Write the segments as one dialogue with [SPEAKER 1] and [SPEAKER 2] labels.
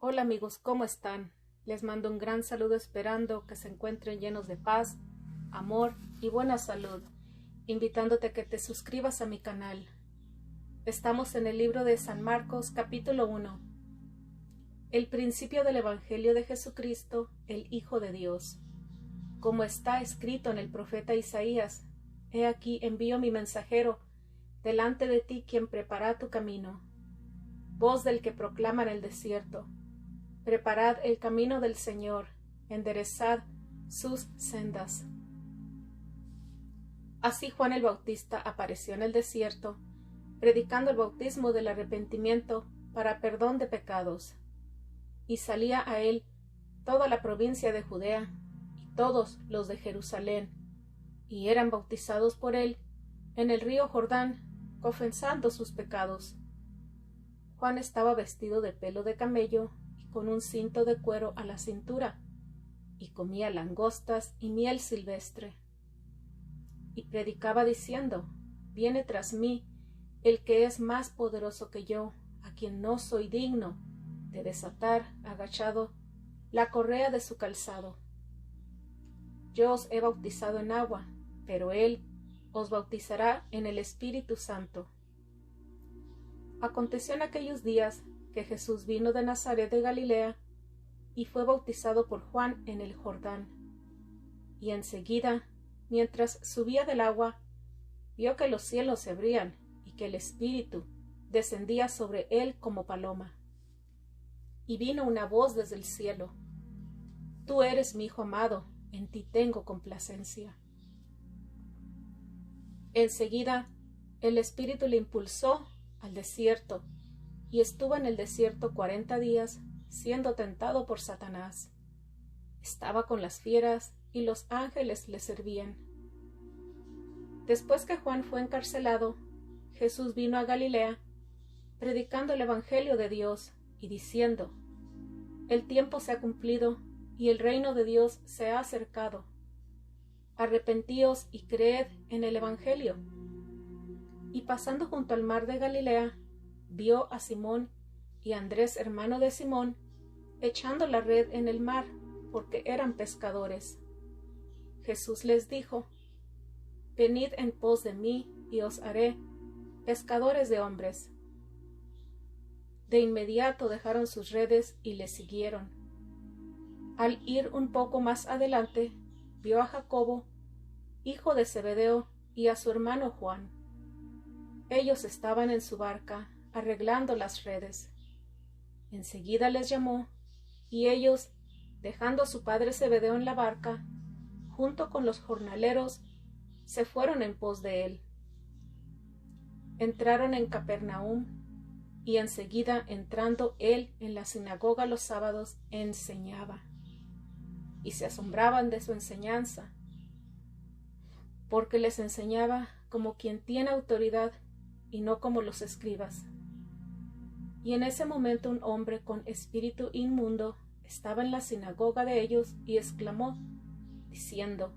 [SPEAKER 1] Hola amigos, ¿cómo están? Les mando un gran saludo esperando que se encuentren llenos de paz, amor y buena salud, invitándote a que te suscribas a mi canal. Estamos en el libro de San Marcos, capítulo 1. El principio del Evangelio de Jesucristo, el Hijo de Dios. Como está escrito en el profeta Isaías, he aquí envío mi mensajero, delante de ti quien prepara tu camino. Voz del que proclama en el desierto: preparad el camino del Señor, enderezad sus sendas. Así Juan el Bautista apareció en el desierto, predicando el bautismo del arrepentimiento para perdón de pecados. Y salía a él toda la provincia de Judea y todos los de Jerusalén, y eran bautizados por él en el río Jordán, confesando sus pecados. Juan estaba vestido de pelo de camello y con un cinto de cuero a la cintura, y comía langostas y miel silvestre. Y predicaba diciendo: viene tras mí el que es más poderoso que yo, a quien no soy digno de desatar, agachado, la correa de su calzado. Yo os he bautizado en agua, pero él os bautizará en el Espíritu Santo. Aconteció en aquellos días que Jesús vino de Nazaret de Galilea y fue bautizado por Juan en el Jordán. Y enseguida, mientras subía del agua, vio que los cielos se abrían y que el Espíritu descendía sobre él como paloma. Y vino una voz desde el cielo: Tú eres mi Hijo amado, en ti tengo complacencia. Enseguida, el Espíritu le impulsó al desierto, y estuvo en el desierto 40 días, siendo tentado por Satanás. Estaba con las fieras, y los ángeles le servían. Después que Juan fue encarcelado, Jesús vino a Galilea, predicando el Evangelio de Dios, y diciendo: el tiempo se ha cumplido, y el reino de Dios se ha acercado. Arrepentíos y creed en el Evangelio. Y pasando junto al mar de Galilea, vio a Simón y a Andrés, hermano de Simón, echando la red en el mar, porque eran pescadores. Jesús les dijo: venid en pos de mí, y os haré pescadores de hombres. De inmediato dejaron sus redes y le siguieron. Al ir un poco más adelante, vio a Jacobo, hijo de Zebedeo, y a su hermano Juan. Ellos estaban en su barca, arreglando las redes. Enseguida les llamó, y ellos, dejando a su padre Zebedeo en la barca, junto con los jornaleros, se fueron en pos de él. Entraron en Capernaum, y enseguida, entrando él en la sinagoga los sábados, enseñaba. Y se asombraban de su enseñanza, porque les enseñaba como quien tiene autoridad, y no como los escribas. Y en ese momento un hombre con espíritu inmundo estaba en la sinagoga de ellos, y exclamó, diciendo: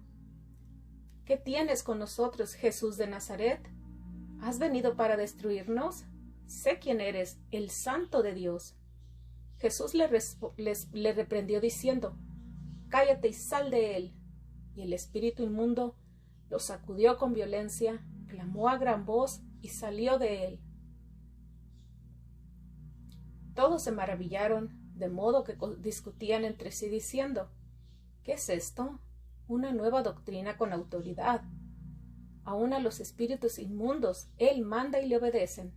[SPEAKER 1] ¿qué tienes con nosotros, Jesús de Nazaret? ¿Has venido para destruirnos? Sé quién eres, el Santo de Dios. Jesús le reprendió diciendo: cállate y sal de él. Y el espíritu inmundo lo sacudió con violencia, clamó a gran voz y salió de él. Todos se maravillaron, de modo que discutían entre sí diciendo: ¿qué es esto? Una nueva doctrina con autoridad. Aun a los espíritus inmundos él manda y le obedecen.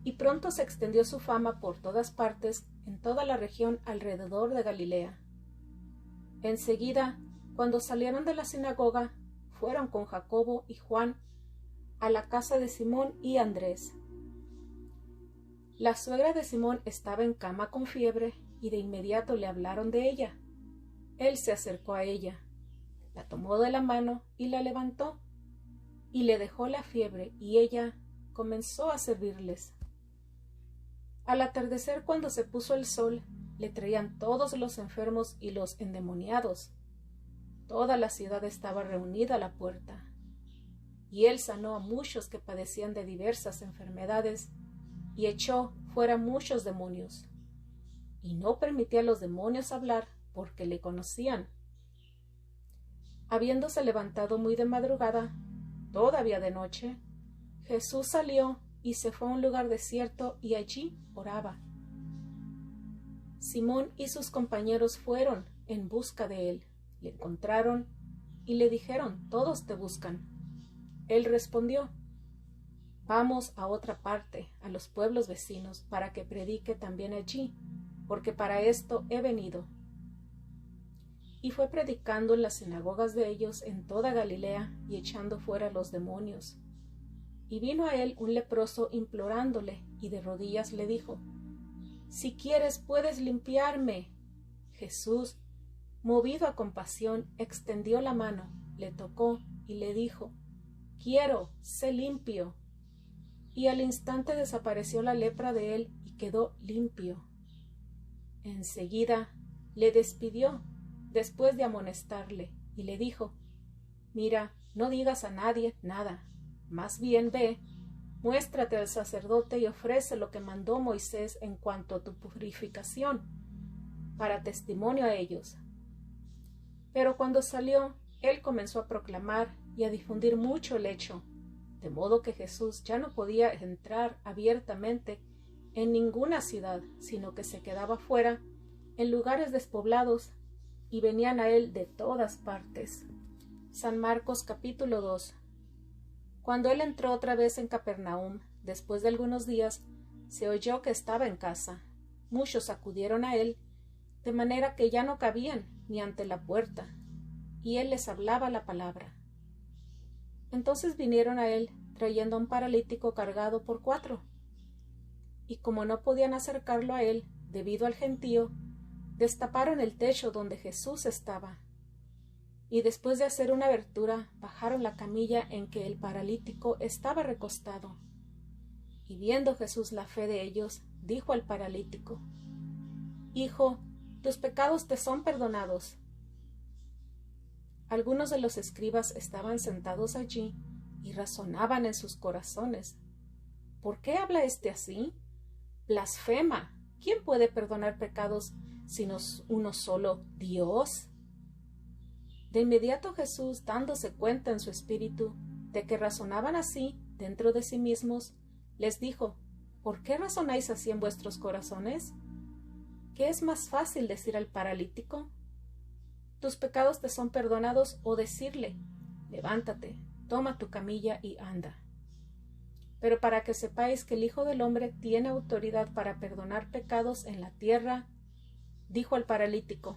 [SPEAKER 1] Y pronto se extendió su fama por todas partes, en toda la región alrededor de Galilea. Enseguida, cuando salieron de la sinagoga, fueron con Jacobo y Juan a la casa de Simón y Andrés. La suegra de Simón estaba en cama con fiebre, y de inmediato le hablaron de ella. Él se acercó a ella, la tomó de la mano y la levantó, y le dejó la fiebre, y ella comenzó a servirles. Al atardecer, cuando se puso el sol, le traían todos los enfermos y los endemoniados. Toda la ciudad estaba reunida a la puerta. Y él sanó a muchos que padecían de diversas enfermedades, y echó fuera muchos demonios. y no permitía a los demonios hablar porque le conocían. Habiéndose levantado muy de madrugada, todavía de noche, Jesús salió y se fue a un lugar desierto y allí oraba. Simón y sus compañeros fueron en busca de él, le encontraron y le dijeron: «Todos te buscan». Él respondió: «Vamos a otra parte, a los pueblos vecinos, para que predique también allí, porque para esto he venido». Y fue predicando en las sinagogas de ellos en toda Galilea y echando fuera los demonios. Y vino a él un leproso implorándole, y de rodillas le dijo: «Si quieres, puedes limpiarme». Jesús, movido a compasión, extendió la mano, le tocó y le dijo: «Quiero, sé limpio». Y al instante desapareció la lepra de él y quedó limpio. Enseguida le despidió, después de amonestarle, y le dijo: «Mira, no digas a nadie nada, más bien ve, muéstrate al sacerdote y ofrece lo que mandó Moisés en cuanto a tu purificación, para testimonio a ellos». Pero cuando salió, él comenzó a proclamar y a difundir mucho el hecho, de modo que Jesús ya no podía entrar abiertamente en ninguna ciudad, sino que se quedaba fuera, en lugares despoblados, y venían a él de todas partes. San Marcos capítulo 2. Cuando él entró otra vez en Capernaum, después de algunos días, se oyó que estaba en casa. Muchos acudieron a él, de manera que ya no cabían ni ante la puerta, y él les hablaba la palabra. Entonces vinieron a él, trayendo a un paralítico cargado por 4. Y como no podían acercarlo a él, debido al gentío, destaparon el techo donde Jesús estaba. Y después de hacer una abertura, bajaron la camilla en que el paralítico estaba recostado. Y viendo Jesús la fe de ellos, dijo al paralítico: «Hijo, tus pecados te son perdonados». Algunos de los escribas estaban sentados allí y razonaban en sus corazones: «¿Por qué habla éste así? Blasfema. ¿Quién puede perdonar pecados sino uno solo, Dios?». De inmediato Jesús, dándose cuenta en su espíritu de que razonaban así dentro de sí mismos, les dijo: «¿Por qué razonáis así en vuestros corazones? ¿Qué es más fácil decir al paralítico: tus pecados te son perdonados, o decirle: levántate, toma tu camilla y anda? Pero para que sepáis que el Hijo del Hombre tiene autoridad para perdonar pecados en la tierra», dijo al paralítico: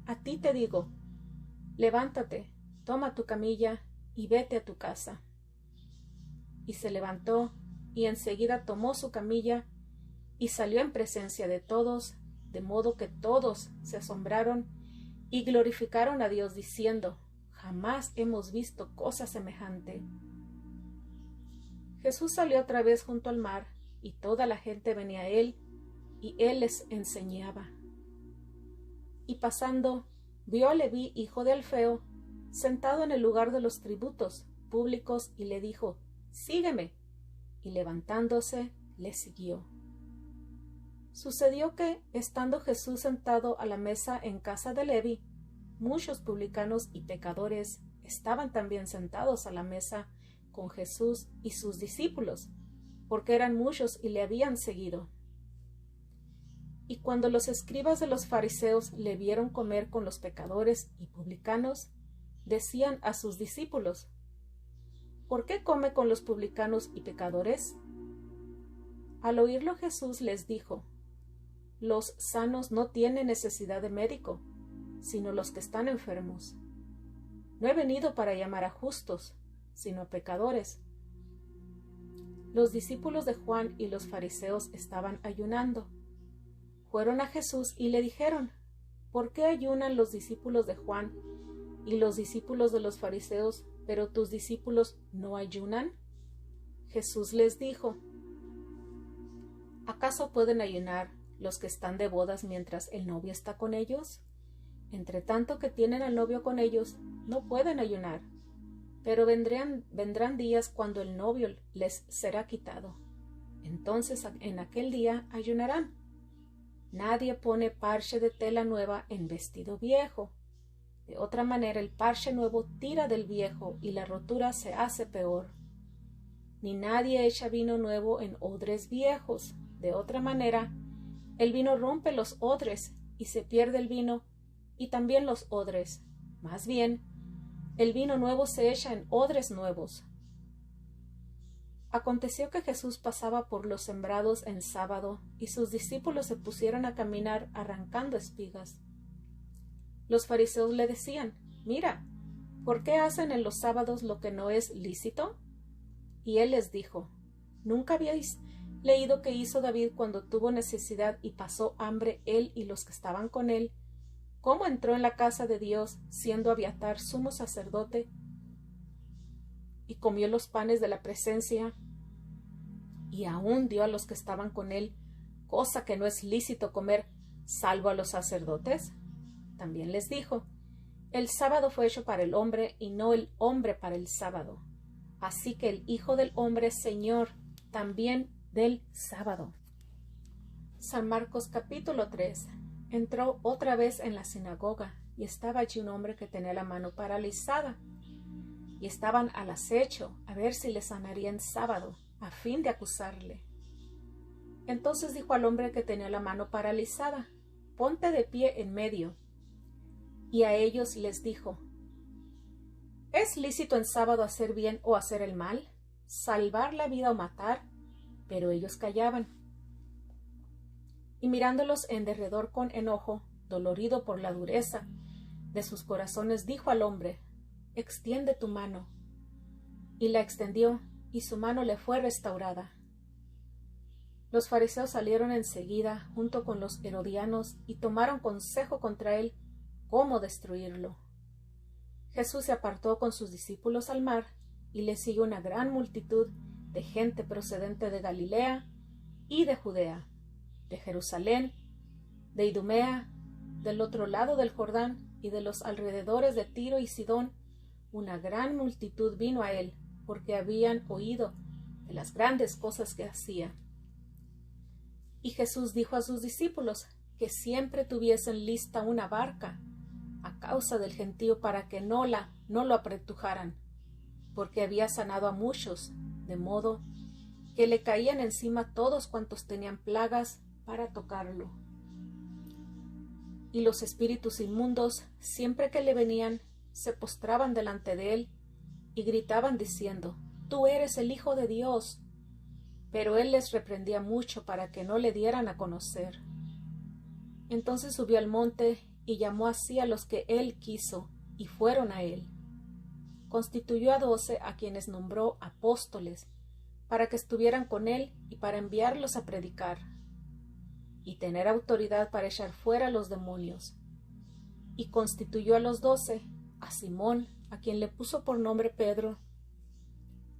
[SPEAKER 1] «A ti te digo, levántate, toma tu camilla y vete a tu casa». Y se levantó, y enseguida tomó su camilla, y salió en presencia de todos, de modo que todos se asombraron y glorificaron a Dios, diciendo: «Jamás hemos visto cosa semejante». Jesús salió otra vez junto al mar, y toda la gente venía a él, y él les enseñaba. Y pasando, vio a Leví, hijo de Alfeo, sentado en el lugar de los tributos públicos, y le dijo: «Sígueme». Y levantándose, le siguió. Sucedió que, estando Jesús sentado a la mesa en casa de Leví, muchos publicanos y pecadores estaban también sentados a la mesa con Jesús y sus discípulos, porque eran muchos y le habían seguido. Y cuando los escribas de los fariseos le vieron comer con los pecadores y publicanos, decían a sus discípulos: «¿Por qué come con los publicanos y pecadores?». Al oírlo Jesús les dijo: «Los sanos no tienen necesidad de médico, sino los que están enfermos. No he venido para llamar a justos, sino a pecadores». Los discípulos de Juan y los fariseos estaban ayunando. Fueron a Jesús y le dijeron: «¿Por qué ayunan los discípulos de Juan y los discípulos de los fariseos, pero tus discípulos no ayunan?». Jesús les dijo: «¿Acaso pueden ayunar los que están de bodas mientras el novio está con ellos? Entre tanto que tienen al novio con ellos, no pueden ayunar. Pero vendrán días cuando el novio les será quitado. Entonces en aquel día ayunarán. Nadie pone parche de tela nueva en vestido viejo. De otra manera, el parche nuevo tira del viejo y la rotura se hace peor. Ni nadie echa vino nuevo en odres viejos. De otra manera, el vino rompe los odres y se pierde el vino y también los odres. Más bien, el vino nuevo se echa en odres nuevos. Aconteció que Jesús pasaba por los sembrados en sábado, y sus discípulos se pusieron a caminar arrancando espigas. Los fariseos le decían: «Mira, ¿por qué hacen en los sábados lo que no es lícito?». Y él les dijo: «¿Nunca habíais leído qué hizo David cuando tuvo necesidad y pasó hambre él y los que estaban con él? ¿Cómo entró en la casa de Dios, siendo Abiatar sumo sacerdote, y comió los panes de la presencia, y aún dio a los que estaban con él cosa que no es lícito comer, salvo a los sacerdotes?» También les dijo: «El sábado fue hecho para el hombre, y no el hombre para el sábado. Así que el Hijo del Hombre es Señor también del sábado». San Marcos capítulo 3. Entró otra vez en la sinagoga, y estaba allí un hombre que tenía la mano paralizada. Y estaban al acecho a ver si le sanaría en sábado, a fin de acusarle. Entonces dijo al hombre que tenía la mano paralizada: «Ponte de pie en medio». Y a ellos les dijo: «¿Es lícito en sábado hacer bien o hacer el mal? ¿Salvar la vida o matar?». Pero ellos callaban. Y mirándolos en derredor con enojo, dolorido por la dureza de sus corazones, dijo al hombre: «Extiende tu mano». Y la extendió, y su mano le fue restaurada. Los fariseos salieron enseguida junto con los herodianos y tomaron consejo contra él cómo destruirlo. Jesús se apartó con sus discípulos al mar, y le siguió una gran multitud de gente procedente de Galilea y de Judea, de Jerusalén, de Idumea, del otro lado del Jordán y de los alrededores de Tiro y Sidón. Una gran multitud vino a él, porque habían oído de las grandes cosas que hacía. Y Jesús dijo a sus discípulos que siempre tuviesen lista una barca a causa del gentío, para que no lo apretujaran, porque había sanado a muchos, de modo que le caían encima todos cuantos tenían plagas para tocarlo. Y los espíritus inmundos, siempre que le venían, se postraban delante de él y gritaban diciendo: «Tú eres el Hijo de Dios». Pero él les reprendía mucho para que no le dieran a conocer. Entonces subió al monte y llamó así a los que él quiso, y fueron a él. Constituyó a 12, a quienes nombró apóstoles, para que estuvieran con él y para enviarlos a predicar, y tener autoridad para echar fuera los demonios. Y constituyó a los 12, a Simón, a quien le puso por nombre Pedro,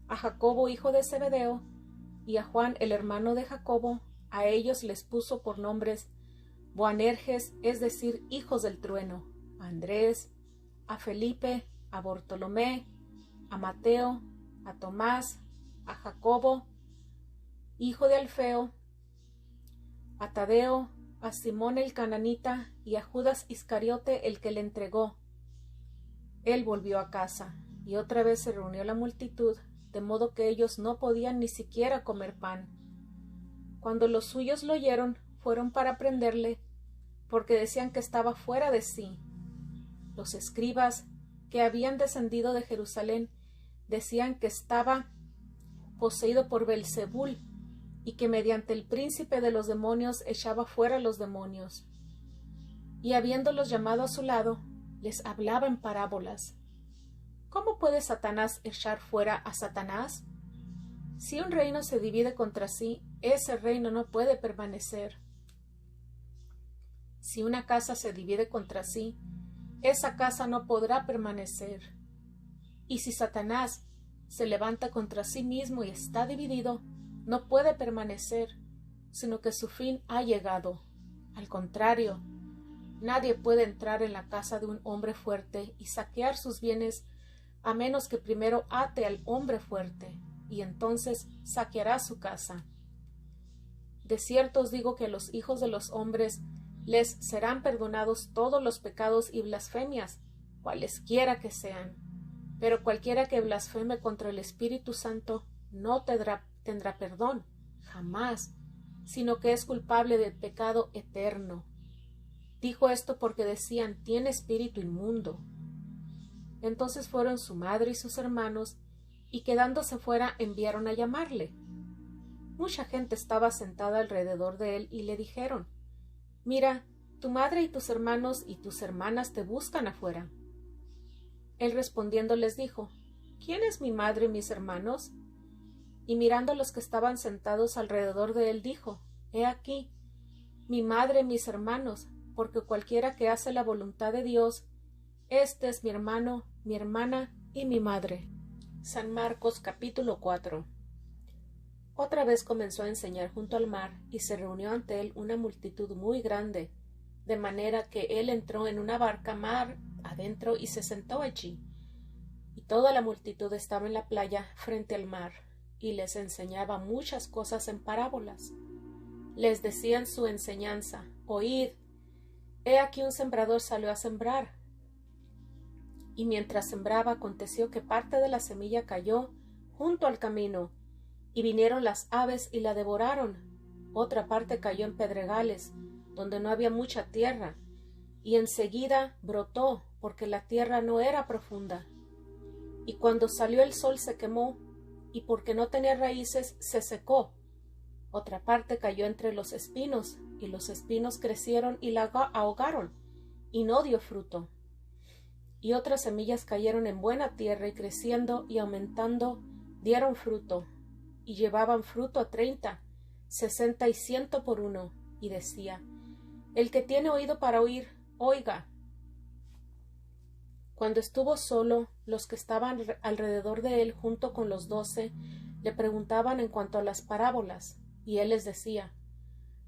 [SPEAKER 1] a Jacobo hijo de Zebedeo, y a Juan el hermano de Jacobo. A ellos les puso por nombres Boanerges, es decir, hijos del trueno, a Andrés, a Felipe, a Bartolomé, a Mateo, a Tomás, a Jacobo, hijo de Alfeo, a Tadeo, a Simón el cananita y a Judas Iscariote, el que le entregó. Él volvió a casa, y otra vez se reunió la multitud, de modo que ellos no podían ni siquiera comer pan. Cuando los suyos lo oyeron, fueron para prenderle, porque decían que estaba fuera de sí. Los escribas, que habían descendido de Jerusalén, decían que estaba poseído por Belzebul, y que mediante el príncipe de los demonios echaba fuera los demonios. Y habiéndolos llamado a su lado, les hablaba en parábolas. ¿Cómo puede Satanás echar fuera a Satanás? Si un reino se divide contra sí, ese reino no puede permanecer. Si una casa se divide contra sí, esa casa no podrá permanecer. Y si Satanás se levanta contra sí mismo y está dividido, no puede permanecer, sino que su fin ha llegado. Al contrario, nadie puede entrar en la casa de un hombre fuerte y saquear sus bienes a menos que primero ate al hombre fuerte, y entonces saqueará su casa. De cierto os digo que a los hijos de los hombres les serán perdonados todos los pecados y blasfemias, cualesquiera que sean. Pero cualquiera que blasfeme contra el Espíritu Santo no tendrá perdón, jamás, sino que es culpable del pecado eterno. Dijo esto porque decían: tiene espíritu inmundo. Entonces fueron su madre y sus hermanos, y quedándose fuera enviaron a llamarle. Mucha gente estaba sentada alrededor de él, y le dijeron: Mira, tu madre y tus hermanos y tus hermanas te buscan afuera. Él respondiendo les dijo: ¿Quién es mi madre y mis hermanos? Y mirando a los que estaban sentados alrededor de él, dijo: He aquí, mi madre y mis hermanos, porque cualquiera que hace la voluntad de Dios, este es mi hermano, mi hermana y mi madre. San Marcos capítulo 4. Otra vez comenzó a enseñar junto al mar, y se reunió ante él una multitud muy grande, de manera que él entró en una barca mar adentro y se sentó allí. Y toda la multitud estaba en la playa frente al mar, y les enseñaba muchas cosas en parábolas. Les decía en su enseñanza: Oíd, he aquí un sembrador salió a sembrar. Y mientras sembraba, aconteció que parte de la semilla cayó junto al camino, y vinieron las aves y la devoraron. Otra parte cayó en pedregales, donde no había mucha tierra, y enseguida brotó, porque la tierra no era profunda. Y cuando salió el sol se quemó, y porque no tenía raíces se secó. Otra parte cayó entre los espinos, y los espinos crecieron y la ahogaron, y no dio fruto. Y otras semillas cayeron en buena tierra, y creciendo y aumentando dieron fruto, y llevaban fruto a 30, 60 y 100 por uno. Y decía: El que tiene oído para oír, oiga. Cuando estuvo solo, los que estaban alrededor de él junto con los 12 le preguntaban en cuanto a las parábolas, y él les decía: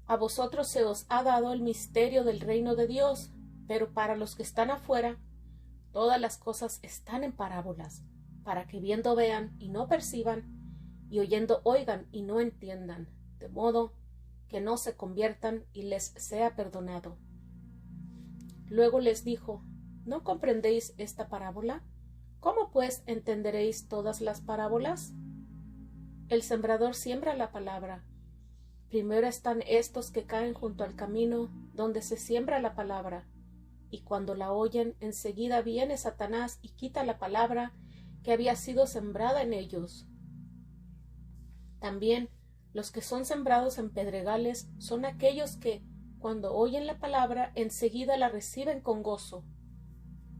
[SPEAKER 1] A vosotros se os ha dado el misterio del reino de Dios, pero para los que están afuera, todas las cosas están en parábolas, para que viendo vean y no perciban, y oyendo oigan y no entiendan, de modo que no se conviertan y les sea perdonado. Luego les dijo: ¿No comprendéis esta parábola? ¿Cómo pues entenderéis todas las parábolas? El sembrador siembra la palabra. Primero están estos que caen junto al camino, donde se siembra la palabra, y cuando la oyen, enseguida viene Satanás y quita la palabra que había sido sembrada en ellos. También los que son sembrados en pedregales son aquellos que, cuando oyen la palabra, enseguida la reciben con gozo,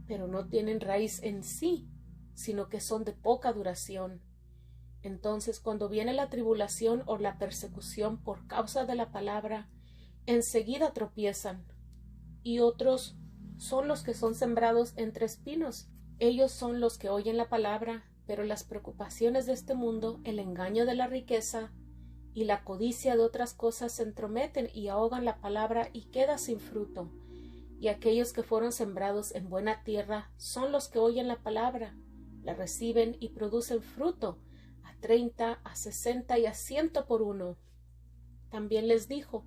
[SPEAKER 1] pero no tienen raíz en sí, sino que son de poca duración. Entonces, cuando viene la tribulación o la persecución por causa de la palabra, enseguida tropiezan. Y otros son los que son sembrados entre espinos. Ellos son los que oyen la palabra, pero las preocupaciones de este mundo, el engaño de la riqueza y la codicia de otras cosas se entrometen y ahogan la palabra y queda sin fruto. Y aquellos que fueron sembrados en buena tierra son los que oyen la palabra, la reciben y producen fruto, a 30, a 60 y a 100 por uno. También les dijo: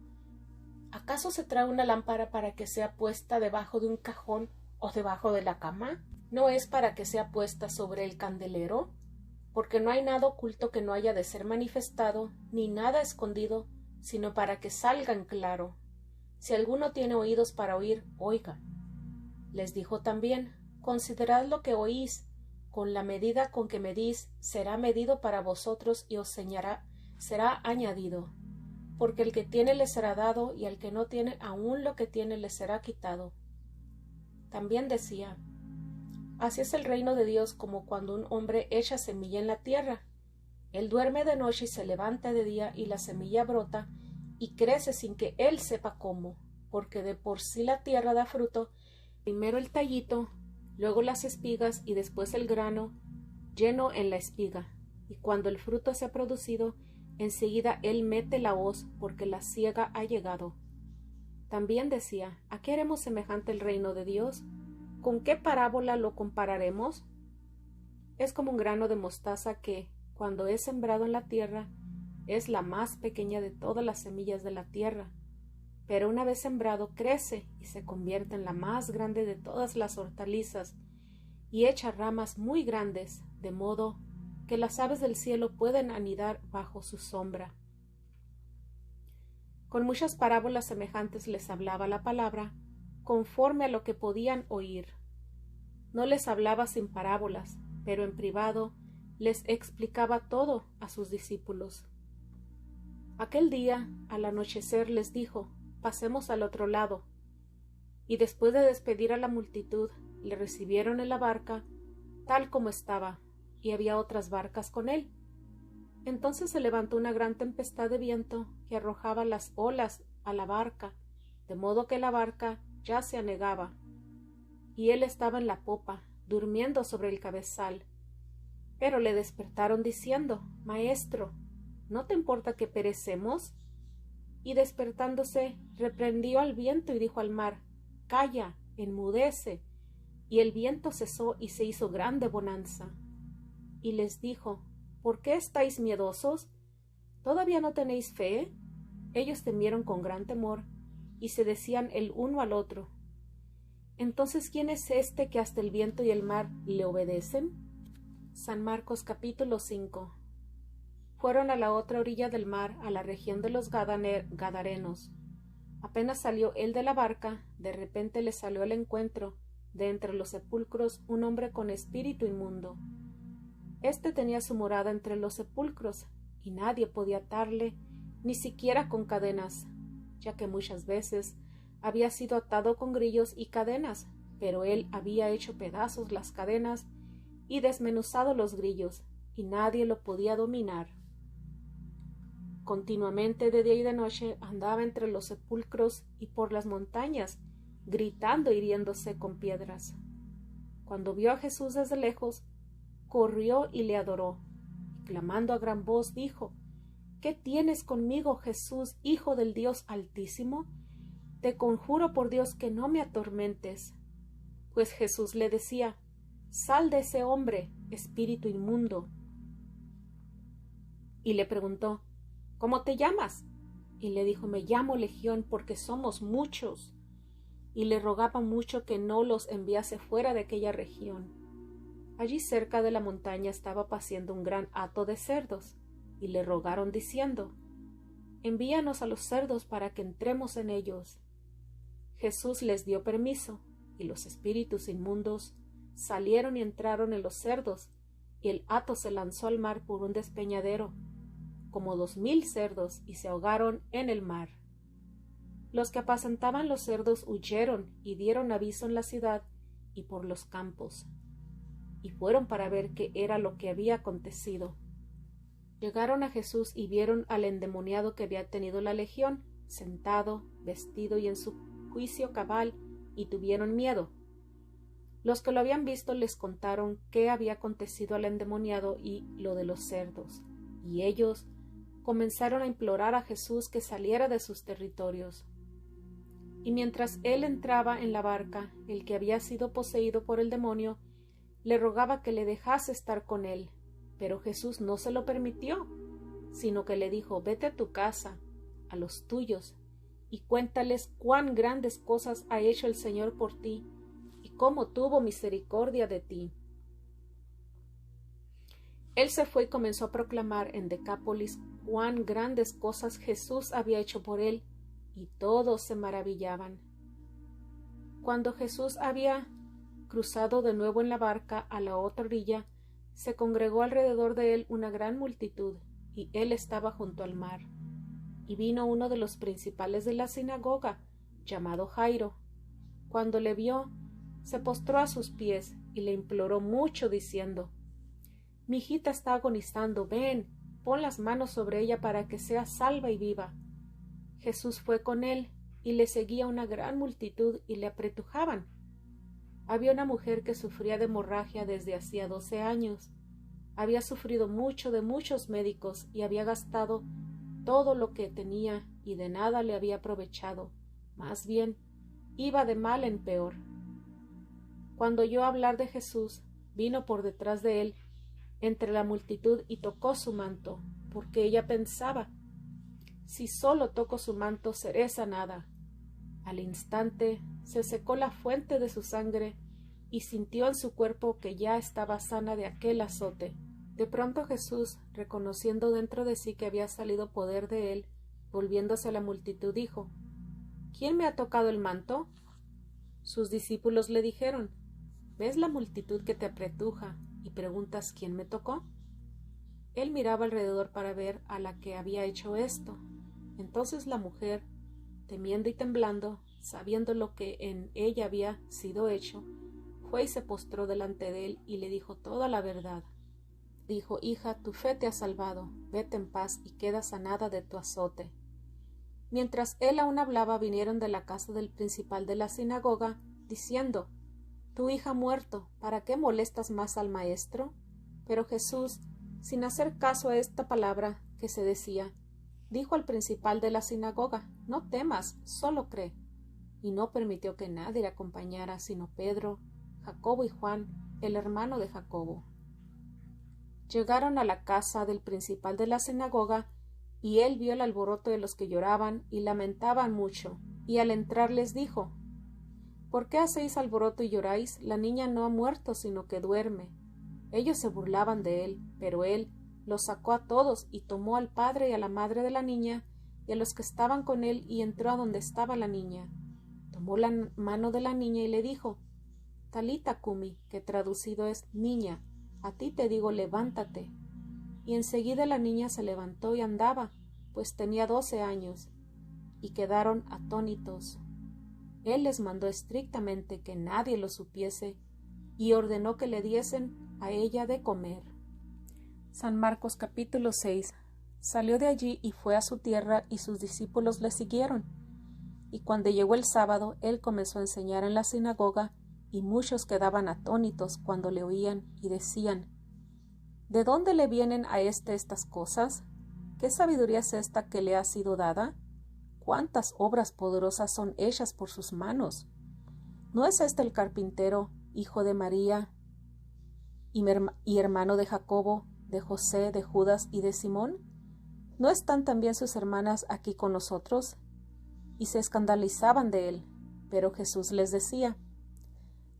[SPEAKER 1] ¿Acaso se trae una lámpara para que sea puesta debajo de un cajón o debajo de la cama? ¿No es para que sea puesta sobre el candelero? Porque no hay nada oculto que no haya de ser manifestado, ni nada escondido, sino para que salga en claro. Si alguno tiene oídos para oír, oiga. Les dijo también: Considerad lo que oís, con la medida con que medís, será medido para vosotros y os será añadido. Porque el que tiene le será dado, y al que no tiene, aún lo que tiene le será quitado. También decía: Así es el reino de Dios como cuando un hombre echa semilla en la tierra. Él duerme de noche y se levanta de día, y la semilla brota y crece sin que él sepa cómo, porque de por sí la tierra da fruto, primero el tallito, luego las espigas y después el grano lleno en la espiga. Y cuando el fruto se ha producido, enseguida él mete la hoz, porque la siega ha llegado. También decía: ¿A qué haremos semejante el reino de Dios? ¿Con qué parábola lo compararemos? Es como un grano de mostaza que, cuando es sembrado en la tierra, es la más pequeña de todas las semillas de la tierra, pero una vez sembrado crece y se convierte en la más grande de todas las hortalizas y echa ramas muy grandes, de modo que las aves del cielo pueden anidar bajo su sombra. Con muchas parábolas semejantes les hablaba la palabra, conforme a lo que podían oír. No les hablaba sin parábolas, pero en privado les explicaba todo a sus discípulos. Aquel día, al anochecer, les dijo: «Pasemos al otro lado». Y después de despedir a la multitud, le recibieron en la barca, tal como estaba, y había otras barcas con él. Entonces se levantó una gran tempestad de viento que arrojaba las olas a la barca, de modo que la barca ya se anegaba, y él estaba en la popa, durmiendo sobre el cabezal. Pero le despertaron diciendo: «Maestro, ¿no te importa que perecemos?». Y despertándose, reprendió al viento y dijo al mar: «Calla, enmudece». Y el viento cesó y se hizo grande bonanza. Y les dijo: «¿Por qué estáis miedosos? ¿Todavía no tenéis fe?». Ellos temieron con gran temor, y se decían el uno al otro: «Entonces, ¿quién es este que hasta el viento y el mar le obedecen?». San Marcos capítulo 5. Fueron a la otra orilla del mar, a la región de los Gadarenos. Apenas salió él de la barca, de repente le salió al encuentro, de entre los sepulcros, un hombre con espíritu inmundo. Este tenía su morada entre los sepulcros, y nadie podía atarle, ni siquiera con cadenas, ya que muchas veces había sido atado con grillos y cadenas, pero él había hecho pedazos las cadenas y desmenuzado los grillos, y nadie lo podía dominar. Continuamente de día y de noche andaba entre los sepulcros y por las montañas, gritando y hiriéndose con piedras. Cuando vio a Jesús desde lejos, corrió y le adoró, y clamando a gran voz dijo: «¿Qué tienes conmigo, Jesús, Hijo del Dios Altísimo? Te conjuro por Dios que no me atormentes». Pues Jesús le decía: «Sal de ese hombre, espíritu inmundo». Y le preguntó: «¿Cómo te llamas?». Y le dijo: «Me llamo Legión, porque somos muchos». Y le rogaba mucho que no los enviase fuera de aquella región. Allí cerca de la montaña estaba paciendo un gran hato de cerdos, y le rogaron diciendo: «Envíanos a los cerdos para que entremos en ellos». Jesús les dio permiso, y los espíritus inmundos salieron y entraron en los cerdos, y el hato se lanzó al mar por un despeñadero, como 2000 cerdos, y se ahogaron en el mar. Los que apacentaban los cerdos huyeron y dieron aviso en la ciudad y por los campos, y fueron para ver qué era lo que había acontecido. Llegaron a Jesús y vieron al endemoniado que había tenido la legión, sentado, vestido y en su juicio cabal, y tuvieron miedo. Los que lo habían visto les contaron qué había acontecido al endemoniado y lo de los cerdos, y ellos comenzaron a implorar a Jesús que saliera de sus territorios. Y mientras él entraba en la barca, el que había sido poseído por el demonio le rogaba que le dejase estar con él, pero Jesús no se lo permitió, sino que le dijo: «Vete a tu casa, a los tuyos, y cuéntales cuán grandes cosas ha hecho el Señor por ti, y cómo tuvo misericordia de ti». Él se fue y comenzó a proclamar en Decápolis cuán grandes cosas Jesús había hecho por él, y todos se maravillaban. Cuando Jesús había cruzado de nuevo en la barca a la otra orilla, se congregó alrededor de él una gran multitud, y él estaba junto al mar. Y vino uno de los principales de la sinagoga, llamado Jairo. Cuando le vio, se postró a sus pies y le imploró mucho, diciendo: «Mi hijita está agonizando, ven, pon las manos sobre ella para que sea salva y viva». Jesús fue con él, y le seguía una gran multitud, y le apretujaban. Había una mujer que sufría de hemorragia desde hacía 12 años. Había sufrido mucho de muchos médicos, y había gastado todo lo que tenía, y de nada le había aprovechado. Más bien, iba de mal en peor. Cuando oyó hablar de Jesús, vino por detrás de él, entre la multitud, y tocó su manto, porque ella pensaba: si solo toco su manto seré sanada. Al instante se secó la fuente de su sangre y sintió en su cuerpo que ya estaba sana de aquel azote. De pronto Jesús, reconociendo dentro de sí que había salido poder de él, volviéndose a la multitud, dijo: ¿Quién me ha tocado el manto? Sus discípulos le dijeron: ¿Ves la multitud que te apretuja y preguntas quién me tocó? Él miraba alrededor para ver a la que había hecho esto. Entonces la mujer, temiendo y temblando, sabiendo lo que en ella había sido hecho, fue y se postró delante de él y le dijo toda la verdad. Dijo: Hija, tu fe te ha salvado, vete en paz y queda sanada de tu azote. Mientras él aún hablaba, vinieron de la casa del principal de la sinagoga, diciendo: Tu hija ha muerto, ¿para qué molestas más al maestro? Pero Jesús, sin hacer caso a esta palabra que se decía, dijo al principal de la sinagoga: No temas, solo cree. Y no permitió que nadie le acompañara, sino Pedro, Jacobo y Juan, el hermano de Jacobo. Llegaron a la casa del principal de la sinagoga, y él vio el alboroto de los que lloraban y lamentaban mucho, y al entrar les dijo: ¿Por qué hacéis alboroto y lloráis? La niña no ha muerto, sino que duerme. Ellos se burlaban de él, pero él los sacó a todos y tomó al padre y a la madre de la niña y a los que estaban con él y entró a donde estaba la niña. Tomó la mano de la niña y le dijo: Talita cumi, que traducido es: Niña, a ti te digo, levántate. Y enseguida la niña se levantó y andaba, pues tenía 12 años, y quedaron atónitos. Él les mandó estrictamente que nadie lo supiese y ordenó que le diesen a ella de comer. San Marcos capítulo 6. Salió de allí y fue a su tierra, y sus discípulos le siguieron. Y cuando llegó el sábado, él comenzó a enseñar en la sinagoga, y muchos quedaban atónitos cuando le oían y decían: ¿De dónde le vienen a estas cosas? ¿Qué sabiduría es esta que le ha sido dada? ¿Cuántas obras poderosas son hechas por sus manos? ¿No es este el carpintero, hijo de María, y hermano de Jacobo, de José, de Judas y de Simón? ¿No están también sus hermanas aquí con nosotros? Y se escandalizaban de él. Pero Jesús les decía: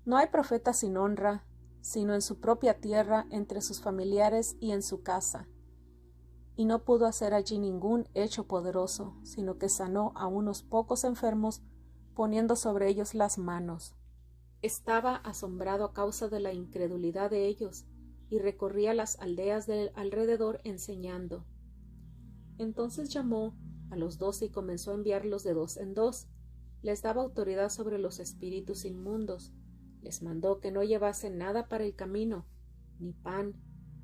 [SPEAKER 1] No hay profeta sin honra, sino en su propia tierra, entre sus familiares y en su casa. Y no pudo hacer allí ningún hecho poderoso, sino que sanó a unos pocos enfermos, poniendo sobre ellos las manos. Estaba asombrado a causa de la incredulidad de ellos, y recorría las aldeas de alrededor enseñando. Entonces llamó a los 12 y comenzó a enviarlos de 2 en 2. Les daba autoridad sobre los espíritus inmundos. Les mandó que no llevasen nada para el camino, ni pan,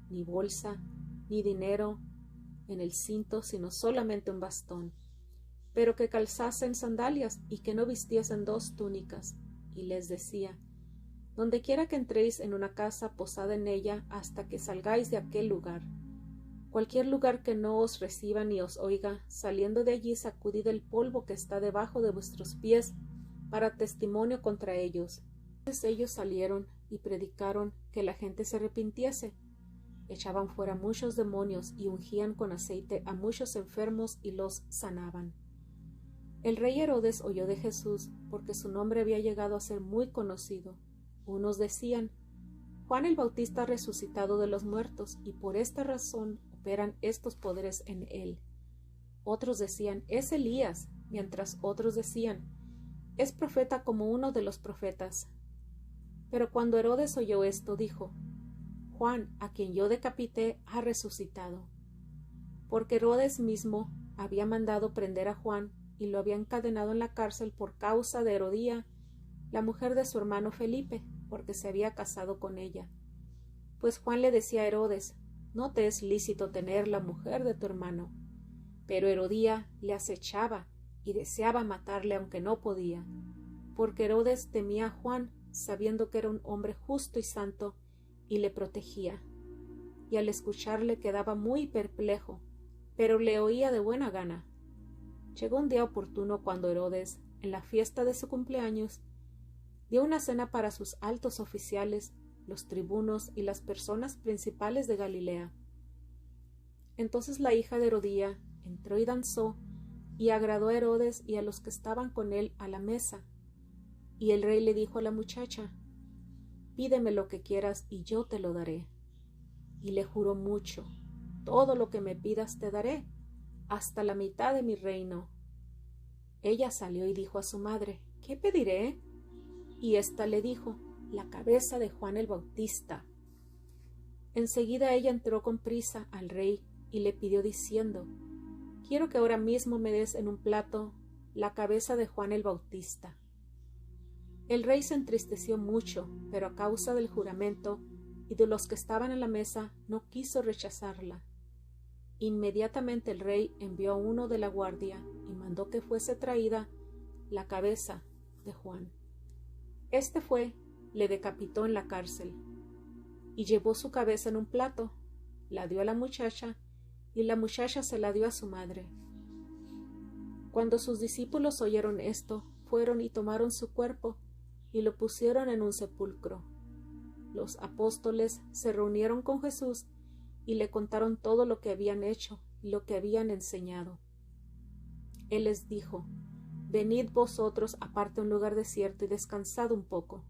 [SPEAKER 1] ni bolsa, ni dinero en el cinto, sino solamente un bastón, pero que calzasen sandalias y que no vistiesen 2 túnicas. Y les decía: Dondequiera que entréis en una casa, posad en ella hasta que salgáis de aquel lugar. Cualquier lugar que no os reciba ni os oiga, saliendo de allí sacudid el polvo que está debajo de vuestros pies para testimonio contra ellos. Entonces ellos salieron y predicaron que la gente se arrepintiese. Echaban fuera muchos demonios y ungían con aceite a muchos enfermos y los sanaban. El rey Herodes oyó de Jesús, porque su nombre había llegado a ser muy conocido. Unos decían: Juan el Bautista ha resucitado de los muertos, y por esta razón operan estos poderes en él. Otros decían: Es Elías, mientras otros decían: Es profeta como uno de los profetas. Pero cuando Herodes oyó esto, dijo: Juan, a quien yo decapité, ha resucitado. Porque Herodes mismo había mandado prender a Juan y lo había encadenado en la cárcel por causa de Herodía, la mujer de su hermano Felipe, porque se había casado con ella. Pues Juan le decía a Herodes: No te es lícito tener la mujer de tu hermano. Pero Herodía le acechaba y deseaba matarle, aunque no podía, porque Herodes temía a Juan, sabiendo que era un hombre justo y santo, y le protegía. Y al escucharle quedaba muy perplejo, pero le oía de buena gana. Llegó un día oportuno cuando Herodes, en la fiesta de su cumpleaños, dio una cena para sus altos oficiales, los tribunos y las personas principales de Galilea. Entonces la hija de Herodía entró y danzó, y agradó a Herodes y a los que estaban con él a la mesa. Y el rey le dijo a la muchacha: «Pídeme lo que quieras y yo te lo daré». Y le juró mucho: «Todo lo que me pidas te daré, hasta la mitad de mi reino». Ella salió y dijo a su madre: «¿Qué pediré?». Y ésta le dijo: «La cabeza de Juan el Bautista». Enseguida ella entró con prisa al rey y le pidió diciendo: «Quiero que ahora mismo me des en un plato la cabeza de Juan el Bautista». El rey se entristeció mucho, pero a causa del juramento y de los que estaban en la mesa no quiso rechazarla. Inmediatamente el rey envió a uno de la guardia y mandó que fuese traída la cabeza de Juan. Este fue, le decapitó en la cárcel, y llevó su cabeza en un plato, la dio a la muchacha, y la muchacha se la dio a su madre. Cuando sus discípulos oyeron esto, fueron y tomaron su cuerpo y lo pusieron en un sepulcro. Los apóstoles se reunieron con Jesús y le contaron todo lo que habían hecho y lo que habían enseñado. Él les dijo: «Venid vosotros aparte a un lugar desierto y descansad un poco»,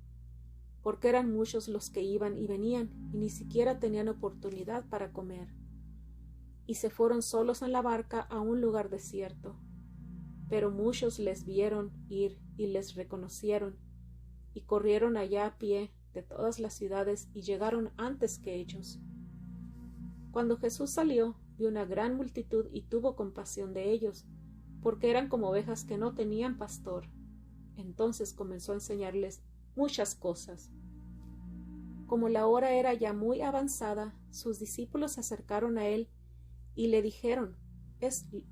[SPEAKER 1] porque eran muchos los que iban y venían y ni siquiera tenían oportunidad para comer. Y se fueron solos en la barca a un lugar desierto. Pero muchos les vieron ir y les reconocieron, y corrieron allá a pie de todas las ciudades y llegaron antes que ellos. Cuando Jesús salió, vio una gran multitud y tuvo compasión de ellos, porque eran como ovejas que no tenían pastor. Entonces comenzó a enseñarles muchas cosas. Como la hora era ya muy avanzada, sus discípulos se acercaron a él y le dijeron: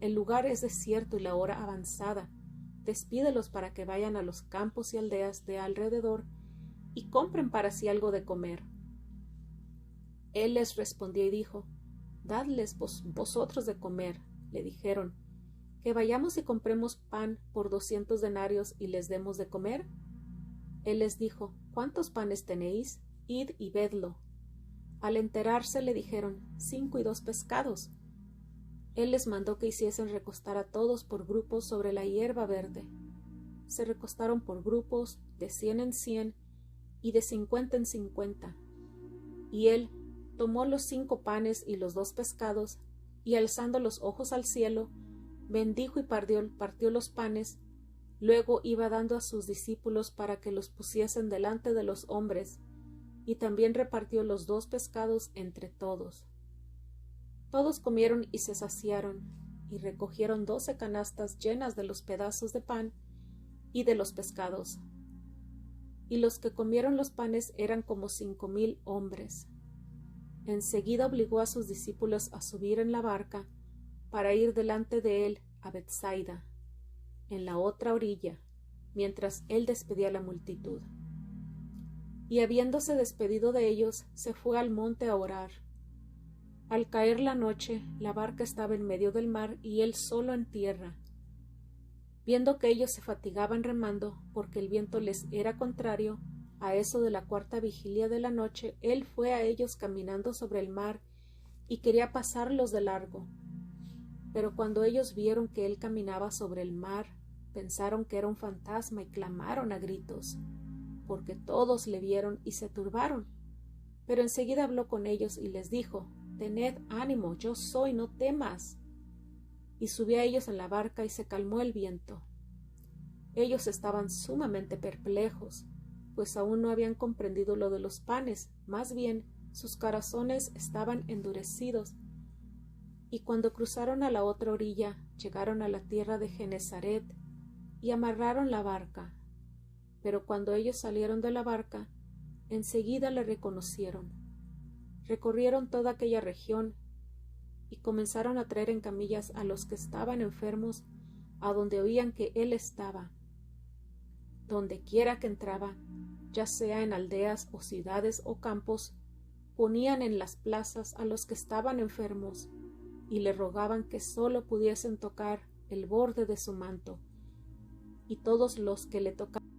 [SPEAKER 1] «El lugar es desierto y la hora avanzada. Despídelos para que vayan a los campos y aldeas de alrededor y compren para sí algo de comer». Él les respondió y dijo: «Dadles vosotros de comer». Le dijeron: «¿Que vayamos y compremos pan por 200 denarios y les demos de comer?». Él les dijo: «¿Cuántos panes tenéis? Id y vedlo». Al enterarse le dijeron: 5 y 2 pescados. Él les mandó que hiciesen recostar a todos por grupos sobre la hierba verde. Se recostaron por grupos, de 100 en 100 y de 50 en 50. Y él tomó los 5 panes y los 2 pescados, y alzando los ojos al cielo, bendijo y partió los panes. Luego iba dando a sus discípulos para que los pusiesen delante de los hombres, y también repartió los 2 pescados entre todos. Todos comieron y se saciaron, y recogieron 12 canastas llenas de los pedazos de pan y de los pescados. Y los que comieron los panes eran como 5,000 hombres. Enseguida obligó a sus discípulos a subir en la barca para ir delante de él a Betsaida, en la otra orilla, mientras él despedía a la multitud. Y habiéndose despedido de ellos, se fue al monte a orar. Al caer la noche, la barca estaba en medio del mar y él solo en tierra. Viendo que ellos se fatigaban remando, porque el viento les era contrario, a eso de la 4ª vigilia de la noche, él fue a ellos caminando sobre el mar y quería pasarlos de largo. Pero cuando ellos vieron que él caminaba sobre el mar, pensaron que era un fantasma y clamaron a gritos, porque todos le vieron y se turbaron. Pero enseguida habló con ellos y les dijo: «Tened ánimo, yo soy, no temas». Y subió a ellos en la barca y se calmó el viento. Ellos estaban sumamente perplejos, pues aún no habían comprendido lo de los panes, más bien sus corazones estaban endurecidos. Y cuando cruzaron a la otra orilla, llegaron a la tierra de Genesaret y amarraron la barca. Pero cuando ellos salieron de la barca, enseguida le reconocieron. Recorrieron toda aquella región y comenzaron a traer en camillas a los que estaban enfermos a donde oían que él estaba. Donde quiera que entraba, ya sea en aldeas o ciudades o campos, ponían en las plazas a los que estaban enfermos y le rogaban que sólo pudiesen tocar el borde de su manto, y todos los que le tocaban